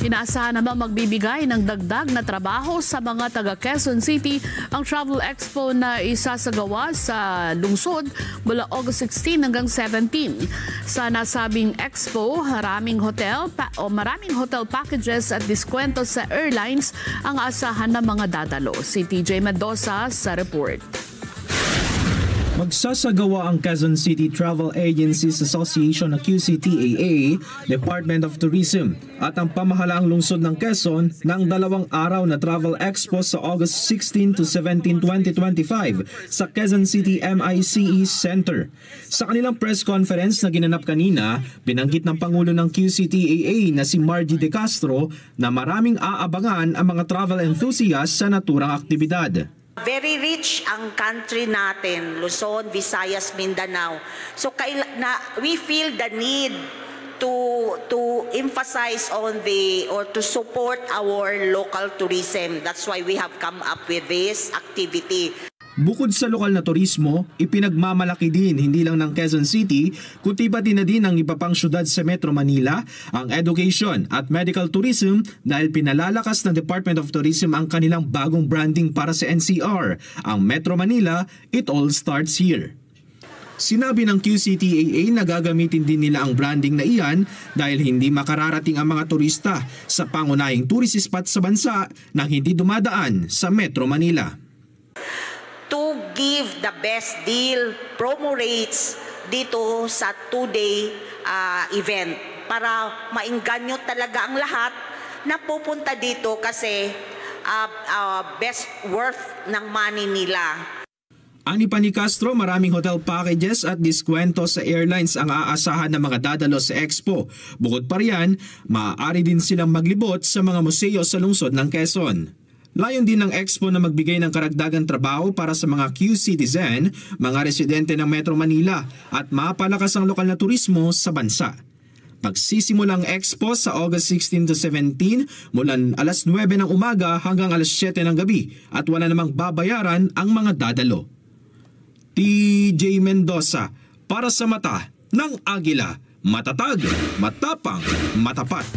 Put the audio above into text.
Inaasahan naman magbibigay ng dagdag na trabaho sa mga taga Quezon City ang Travel Expo na isasagawa sa lungsod mula August 16 hanggang 17. Sa nasabing expo, maraming hotel packages at diskwento sa airlines ang aasahan ng mga dadalo. Si TJ Mendoza sa report. Magsasagawa ang Quezon City Travel Agencies Association o QCTAA, Department of Tourism at ang pamahalaang lungsod ng Quezon ng 2 araw na Travel Expo sa August 16 to 17, 2025 sa Quezon City MICE Center. Sa kanilang press conference na ginanap kanina, binanggit ng Pangulo ng QCTAA na si Margie De Castro na maraming aabangan ang mga travel enthusiasts sa naturang aktibidad. Very rich ang country natin, Luzon, Visayas, Mindanao. So we feel the need to emphasize on to support our local tourism. That's why we have come up with this activity. Bukod sa lokal na turismo, ipinagmamalaki din hindi lang ng Quezon City, kundi pati na din ng iba pang syudad sa Metro Manila ang education at medical tourism dahil pinalalakas ng Department of Tourism ang kanilang bagong branding para sa NCR, ang Metro Manila, It All Starts Here. Sinabi ng QCTAA na gagamitin din nila ang branding na iyan dahil hindi makararating ang mga turista sa pangunahing tourist spot sa bansa nang hindi dumadaan sa Metro Manila. To give the best deal, promo rates dito sa 2-day event para maingganyo talaga ang lahat na pupunta dito kasi best worth ng money nila. Ani pa ni Castro, maraming hotel packages at diskwento sa airlines ang aasahan ng mga dadalo sa Expo. Bukod pa riyan, maaari din silang maglibot sa mga museo sa lungsod ng Quezon. Layon din ng Expo na magbigay ng karagdagang trabaho para sa mga Q-citizen, mga residente ng Metro Manila at mapalakas ang lokal na turismo sa bansa. Magsisimula ang Expo sa August 16 to 17 mula alas 9 ng umaga hanggang alas 7 ng gabi at wala namang babayaran ang mga dadalo. TJ Mendoza para sa Mata ng Agila, matatag, matapang, matapat.